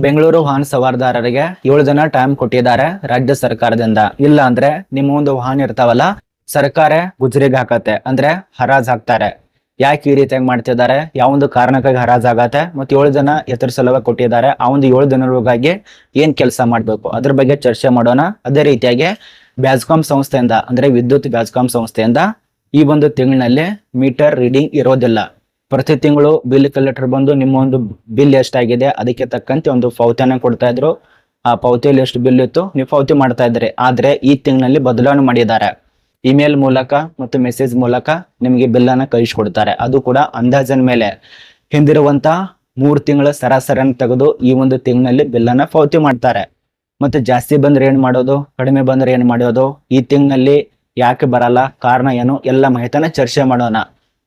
ಬೆಂಗಳೂರು ವಾಹನ ಸವಾರದಾರರಿಗೆ 7 ದಿನ ಟೈಮ್ ಕೊಟ್ಟಿದ್ದಾರೆ ರಾಜ್ಯ ಸರ್ಕಾರದಿಂದ. ಇಲ್ಲ ಅಂದ್ರೆ ನಿಮ್ಮ ಒಂದು ವಾಹನ ಇರ್ತಾವಲ್ಲ, ಸರ್ಕಾರ ಗುಜರಿಗೆ ಹಾಕತ್ತೆ, ಅಂದ್ರೆ ಹರಾಜ್ ಹಾಕ್ತಾರೆ. ಯಾಕೆ ಈ ರೀತಿಯಾಗಿ ಮಾಡ್ತಿದ್ದಾರೆ, ಯಾವೊಂದು ಕಾರಣಕ್ಕಾಗಿ ಹರಾಜ್ ಆಗತ್ತೆ, ಮತ್ತೆ 7 ದಿನ ಎತ್ತರ ಸಲುವಾಗಿ ಕೊಟ್ಟಿದ್ದಾರೆ. ಆ ಒಂದು 7 ದಿನದೊಳಗಾಗಿ ಏನ್ ಕೆಲಸ ಮಾಡ್ಬೇಕು ಅದ್ರ ಬಗ್ಗೆ ಚರ್ಚೆ ಮಾಡೋಣ. ಅದೇ ರೀತಿಯಾಗಿ ಬ್ಯಾಸ್ಕಾಂ ಸಂಸ್ಥೆಯಿಂದ, ಅಂದ್ರೆ ವಿದ್ಯುತ್ ಬ್ಯಾಸ್ಕಾಂ ಸಂಸ್ಥೆಯಿಂದ ಈ ಒಂದು ತಿಂಗಳಿನಲ್ಲಿ ಮೀಟರ್ ರೀಡಿಂಗ್ ಇರೋದಿಲ್ಲ. ಪ್ರತಿ ತಿಂಗಳು ಬಿಲ್ ಕಲೆಕ್ಟರ್ ಬಂದು ನಿಮ್ಮ ಒಂದು ಬಿಲ್ ಎಷ್ಟಾಗಿದೆ ಅದಕ್ಕೆ ತಕ್ಕಂತೆ ಒಂದು ಪಾವತಿಯನ್ನ ಕೊಡ್ತಾ ಇದ್ರು. ಆ ಪಾವತಿಯಲ್ಲಿ ಎಷ್ಟು ಬಿಲ್ ಇತ್ತು ನೀವು ಪಾವತಿ ಮಾಡ್ತಾ ಇದ್ರಿ. ಆದ್ರೆ ಈ ತಿಂಗಳಲ್ಲಿ ಬದಲಾವಣೆ ಮಾಡಿದ್ದಾರೆ. ಇಮೇಲ್ ಮೂಲಕ ಮತ್ತು ಮೆಸೇಜ್ ಮೂಲಕ ನಿಮಗೆ ಬಿಲ್ ಅನ್ನ ಕಳಿಸ್ಕೊಡ್ತಾರೆ. ಅದು ಕೂಡ ಅಂದಾಜಿನ ಮೇಲೆ ಹಿಂದಿರುವಂತ 3 ತಿಂಗಳ ಸರಾಸರಿಯನ್ನು ತೆಗೆದು ಈ ಒಂದು ತಿಂಗಳಲ್ಲಿ ಬಿಲ್ ಅನ್ನ ಪಾವತಿ ಮಾಡ್ತಾರೆ. ಮತ್ತೆ ಜಾಸ್ತಿ ಬಂದ್ರೆ ಏನ್ ಮಾಡೋದು, ಕಡಿಮೆ ಬಂದ್ರೆ ಏನ್ ಮಾಡೋದು, ಈ ತಿಂಗಳಲ್ಲಿ ಯಾಕೆ ಬರಲ್ಲ, ಕಾರಣ ಏನು, ಎಲ್ಲ ಮಾಹಿತಿನ ಚರ್ಚೆ ಮಾಡೋಣ.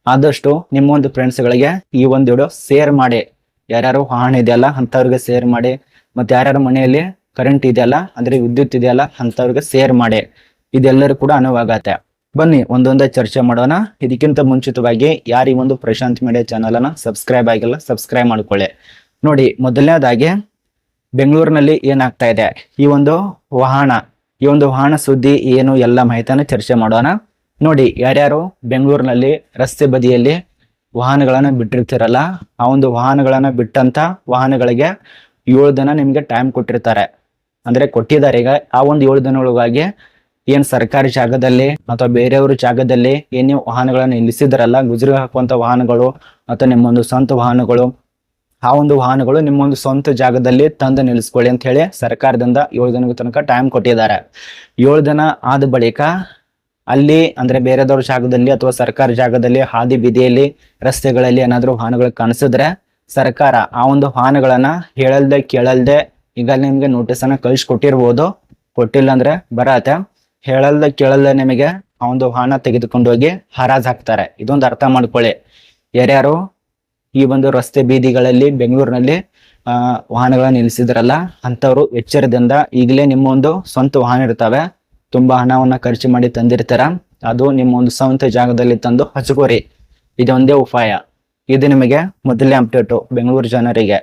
ಆದಷ್ಟು ನಿಮ್ಮ ಒಂದು ಫ್ರೆಂಡ್ಸ್ ಗಳಿಗೆ ಈ ಒಂದು ವಿಡಿಯೋ ಶೇರ್ ಮಾಡಿ. ಯಾರ್ಯಾರು ವಾಹನ ಇದೆಯಲ್ಲ ಅಂತವ್ರಿಗೆ ಶೇರ್ ಮಾಡಿ. ಮತ್ತೆ ಯಾರ್ಯಾರ ಮನೆಯಲ್ಲಿ ಕರೆಂಟ್ ಇದೆಯಲ್ಲ, ಅಂದ್ರೆ ವಿದ್ಯುತ್ ಇದೆಯಲ್ಲ ಅಂತವ್ರಿಗೆ ಶೇರ್ ಮಾಡಿ. ಇದೆಲ್ಲರೂ ಕೂಡ ಅನುವಾಗತ್ತೆ. ಬನ್ನಿ ಒಂದೊಂದೇ ಚರ್ಚೆ ಮಾಡೋಣ. ಇದಕ್ಕಿಂತ ಮುಂಚಿತವಾಗಿ ಯಾರು ಈ ಒಂದು ಪ್ರಶಾಂತ್ ಮೀಡಿಯಾ ಚಾನಲ್ ಅನ್ನ ಸಬ್ಸ್ಕ್ರೈಬ್ ಆಗಿಲ್ಲ, ಸಬ್ಸ್ಕ್ರೈಬ್ ಮಾಡ್ಕೊಳ್ಳಿ. ನೋಡಿ, ಮೊದಲನೇದಾಗಿ ಬೆಂಗಳೂರಿನಲ್ಲಿ ಏನಾಗ್ತಾ ಇದೆ, ಈ ಒಂದು ವಾಹನ ಸುದ್ದಿ ಏನು, ಎಲ್ಲ ಮಾಹಿತಿನ ಚರ್ಚೆ ಮಾಡೋಣ. ನೋಡಿ, ಯಾರ್ಯಾರು ಬೆಂಗಳೂರಿನಲ್ಲಿ ರಸ್ತೆ ಬದಿಯಲ್ಲಿ ವಾಹನಗಳನ್ನ ಬಿಟ್ಟಿರ್ತಿರಲ್ಲ, ಆ ಒಂದು ವಾಹನಗಳನ್ನ ಬಿಟ್ಟಂತ ವಾಹನಗಳಿಗೆ 7 ದಿನ ನಿಮ್ಗೆ ಟೈಮ್ ಕೊಟ್ಟಿರ್ತಾರೆ, ಅಂದ್ರೆ ಕೊಟ್ಟಿದ್ದಾರೆ. ಈಗ ಆ ಒಂದು 7 ದಿನದೊಳಗಾಗಿ ಏನ್ ಸರ್ಕಾರಿ ಜಾಗದಲ್ಲಿ ಅಥವಾ ಬೇರೆಯವ್ರ ಜಾಗದಲ್ಲಿ ಏನ್ ನೀವು ವಾಹನಗಳನ್ನ ನಿಲ್ಲಿಸಿದ್ರಲ್ಲ, ಗುಜರಿ ಹಾಕುವಂತ ವಾಹನಗಳು ಅಥವಾ ನಿಮ್ಮೊಂದು ಸ್ವಂತ ವಾಹನಗಳು, ಆ ಒಂದು ವಾಹನಗಳು ನಿಮ್ಮೊಂದು ಸ್ವಂತ ಜಾಗದಲ್ಲಿ ತಂದು ನಿಲ್ಲಿಸ್ಕೊಳ್ಳಿ ಅಂತ ಹೇಳಿ ಸರ್ಕಾರದಿಂದ 7 ದಿನದ ತನಕ ಟೈಮ್ ಕೊಟ್ಟಿದ್ದಾರೆ. 7 ದಿನ ಆದ ಬಳಿಕ ಅಲ್ಲಿ, ಅಂದ್ರೆ ಬೇರೆದವ್ರ ಜಾಗದಲ್ಲಿ ಅಥವಾ ಸರ್ಕಾರಿ ಜಾಗದಲ್ಲಿ, ಹಾದಿ ಬೀದಿಯಲ್ಲಿ, ರಸ್ತೆಗಳಲ್ಲಿ ಏನಾದ್ರು ವಾಹನಗಳು ಕಾಣಿಸಿದ್ರೆ ಸರ್ಕಾರ ಆ ಒಂದು ವಾಹನಗಳನ್ನ ಹೇಳಲ್ದೆ ಕೇಳಲ್ದೆ ಈಗ ನಿಮ್ಗೆ ನೋಟಿಸ್ ಅನ್ನ ಕಳಿಸ್ಕೊಟ್ಟಿರ್ಬೋದು. ಕೊಟ್ಟಿಲ್ಲ ಅಂದ್ರೆ ಬರತ್ತೆ. ಹೇಳಲ್ದೆ ಕೇಳಲ್ದೆ ನಿಮಗೆ ಆ ಒಂದು ವಾಹನ ತೆಗೆದುಕೊಂಡು ಹೋಗಿ ಹರಾಜ್ ಹಾಕ್ತಾರೆ. ಇದೊಂದು ಅರ್ಥ ಮಾಡ್ಕೊಳ್ಳಿ. ಯಾರ್ಯಾರು ಈ ಒಂದು ರಸ್ತೆ ಬೀದಿಗಳಲ್ಲಿ ಬೆಂಗಳೂರಿನಲ್ಲಿ ವಾಹನಗಳನ್ನ ನಿಲ್ಲಿಸಿದ್ರಲ್ಲ ಅಂತವ್ರು ಎಚ್ಚರದಿಂದ, ಈಗಲೇ ನಿಮ್ಮ ಒಂದು ಸ್ವಂತ ವಾಹನ ಇರ್ತವೆ, ತುಂಬಾ ಹಣವನ್ನ ಖರ್ಚು ಮಾಡಿ ತಂದಿರ್ತಾರ, ಅದು ನಿಮ್ಮ ಒಂದು ಸ್ವಂತ ಜಾಗದಲ್ಲಿ ತಂದು ಹಚ್ಕೋರಿ. ಇದೊಂದೇ ಉಪಾಯ. ಇದು ನಿಮಗೆ ಮೊದಲನೇ ಅಪ್ಡೇಟು ಬೆಂಗಳೂರು ಜನರಿಗೆ.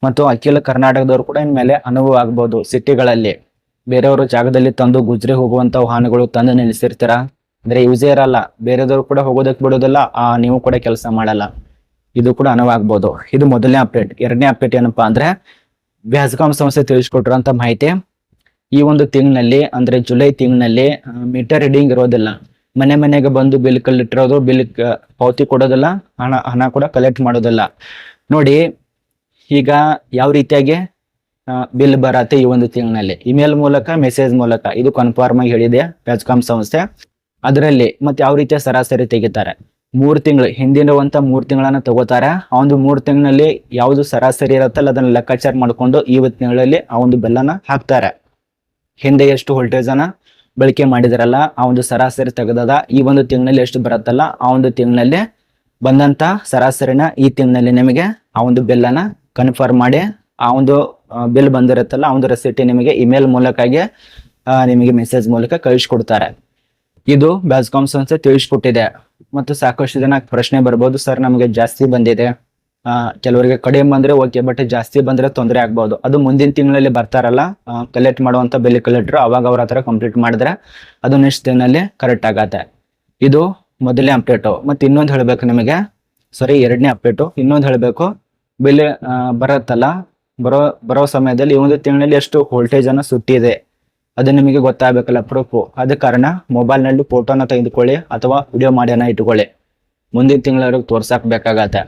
ಮತ್ತು ಅಖಿಲ ಕರ್ನಾಟಕದವ್ರು ಕೂಡ ಇನ್ಮೇಲೆ ಅನುಭವ ಆಗ್ಬೋದು. ಸಿಟಿಗಳಲ್ಲಿ ಬೇರೆಯವ್ರ ಜಾಗದಲ್ಲಿ ತಂದು ಗುಜರಿ ಹೋಗುವಂತ ವಾಹನಗಳು ತಂದು ನಿಲ್ಲಿಸಿರ್ತೀರ, ಅಂದ್ರೆ ಯೂಸೇ ಇರಲ್ಲ, ಬೇರೆದವ್ರು ಕೂಡ ಹೋಗೋದಕ್ಕೆ ಬಿಡೋದಿಲ್ಲ, ನೀವು ಕೂಡ ಕೆಲಸ ಮಾಡಲ್ಲ. ಇದು ಕೂಡ ಅನುಭವ ಆಗ್ಬೋದು. ಇದು ಮೊದಲನೇ ಅಪ್ಡೇಟ್. ಎರಡನೇ ಅಪ್ಡೇಟ್ ಏನಪ್ಪಾ ಅಂದ್ರೆ, ಬ್ಯಾಸ್ಕಾಂ ಸಂಸ್ಥೆ ತಿಳಿಸ್ಕೊಟ್ಟಿರುವಂತ ಮಾಹಿತಿ, ಈ ಒಂದು ತಿಂಗಳಲ್ಲಿ ಅಂದ್ರೆ ಜುಲೈ ತಿಂಗಳಲ್ಲಿ ಮೀಟರ್ ರೀಡಿಂಗ್ ಇರೋದಿಲ್ಲ. ಮನೆಗೆ ಬಂದು ಬಿಲ್ ಕಲೆಕ್ಟ್ ಬಿಲ್ ಪಾವತಿ ಕೊಡೋದಿಲ್ಲ, ಹಣ ಕೂಡ ಕಲೆಕ್ಟ್ ಮಾಡೋದಿಲ್ಲ. ನೋಡಿ, ಈಗ ಯಾವ ರೀತಿಯಾಗಿ ಬಿಲ್ ಬರತ್ತೆ ಈ ಒಂದು ತಿಂಗಳಲ್ಲಿ, ಇಮೇಲ್ ಮೂಲಕ, ಮೆಸೇಜ್ ಮೂಲಕ, ಇದು ಕನ್ಫರ್ಮ್ ಆಗಿ ಹೇಳಿದೆ ಬ್ಯಾಸ್ಕಾಂ ಸಂಸ್ಥೆ. ಅದರಲ್ಲಿ ಮತ್ತೆ ಯಾವ ರೀತಿಯ ಸರಾಸರಿ ತೆಗಿತಾರೆ, 3 ತಿಂಗಳು ಹಿಂದಿರುವಂತ 3 ತಿಂಗಳನ್ನ ತಗೋತಾರೆ. ಆ ಒಂದು 3 ತಿಂಗಳಲ್ಲಿ ಯಾವ್ದು ಸರಾಸರಿ ಇರುತ್ತಲ್ಲ ಅದನ್ನ ಲೆಕ್ಕಾಚಾರ ಮಾಡ್ಕೊಂಡು ಈ ತಿಂಗಳಲ್ಲಿ ಆ ಒಂದು ಬಿಲ್ಲನ್ನ ಹಾಕ್ತಾರೆ. ಹಿಂದೆ ಎಷ್ಟು ವೋಲ್ಟೇಜ್ ಅನ್ನ ಬಳಕೆ ಮಾಡಿದ್ರಲ್ಲ ಆ ಒಂದು ಸರಾಸರಿ ತೆಗೆದದ ಈ ಒಂದು ತಿಂಗಳಲ್ಲಿ ಎಷ್ಟು ಬರುತ್ತಲ್ಲ ಆ ಒಂದು ತಿಂಗಳಲ್ಲಿ ಬಂದಂತ ಸರಾಸರಿನ ಈ ತಿಂಗಳಲ್ಲಿ ನಿಮಗೆ ಆ ಒಂದು ಬಿಲ್ ಅನ್ನ ಕನ್ಫರ್ಮ್ ಮಾಡಿ, ಆ ಒಂದು ಬಿಲ್ ಬಂದಿರುತ್ತಲ್ಲ ಆ ಒಂದು ರೆಸಿಟಿ ನಿಮಗೆ ಇಮೇಲ್ ಮೂಲಕವಾಗಿ ನಿಮಗೆ ಮೆಸೇಜ್ ಮೂಲಕ ಕಳಿಸ್ಕೊಡ್ತಾರೆ. ಇದು ಬ್ಯಾಸ್ಕಾಂ ಸಂಸ್ಥೆ ತಿಳಿಸ್ಕೊಟ್ಟಿದೆ. ಮತ್ತು ಸಾಕಷ್ಟು ಜನ ಪ್ರಶ್ನೆ ಬರ್ಬೋದು, ಸರ್ ನಮಗೆ ಜಾಸ್ತಿ ಬಂದಿದೆ, ಕೆಲವರಿಗೆ ಕಡಿಮೆ ಬಂದ್ರೆ ಓಕೆ, ಬಟ್ ಜಾಸ್ತಿ ಬಂದ್ರೆ ತೊಂದರೆ ಆಗ್ಬಹುದು. ಅದು ಮುಂದಿನ ತಿಂಗಳಲ್ಲಿ ಬರ್ತಾರಲ್ಲ ಕಲೆಕ್ಟ್ ಮಾಡುವಂತ ಬಿಲ್ ಕಲೆಕ್ಟರ್, ಅವಾಗ ಅವ್ರ ಹತ್ರ ಕಂಪ್ಲೀಟ್ ಮಾಡಿದ್ರೆ ಅದು ನೆಕ್ಸ್ಟ್ ದಿನಲ್ಲಿ ಕರೆಕ್ಟ್ ಆಗತ್ತೆ. ಇದು ಮೊದಲನೇ ಅಪ್ಡೇಟು. ಮತ್ತೆ ಇನ್ನೊಂದು ಹೇಳ್ಬೇಕು ನಿಮಗೆ, ಎರಡನೇ ಅಪ್ಡೇಟು. ಇನ್ನೊಂದು ಹೇಳ್ಬೇಕು, ಬಿಲ್ ಬರತ್ತಲ್ಲ, ಬರೋ ಸಮಯದಲ್ಲಿ ಈ ಒಂದು ತಿಂಗಳಲ್ಲಿ ಎಷ್ಟು ವೋಲ್ಟೇಜ್ ಅನ್ನ ಸುಟ್ಟಿದೆ ಅದು ನಿಮಗೆ ಗೊತ್ತಾಗಬೇಕಲ್ಲ, ಪ್ರೂಫ್. ಅದ ಕಾರಣ ಮೊಬೈಲ್ ನಲ್ಲಿ ಫೋಟೋನ ತೆಗೆದುಕೊಳ್ಳಿ ಅಥವಾ ವಿಡಿಯೋ ಮಾಡಿ ಇಟ್ಕೊಳ್ಳಿ, ಮುಂದಿನ ತಿಂಗಳವರೆಗೆ ತೋರ್ಸಕ್ ಬೇಕಾಗತ್ತೆ.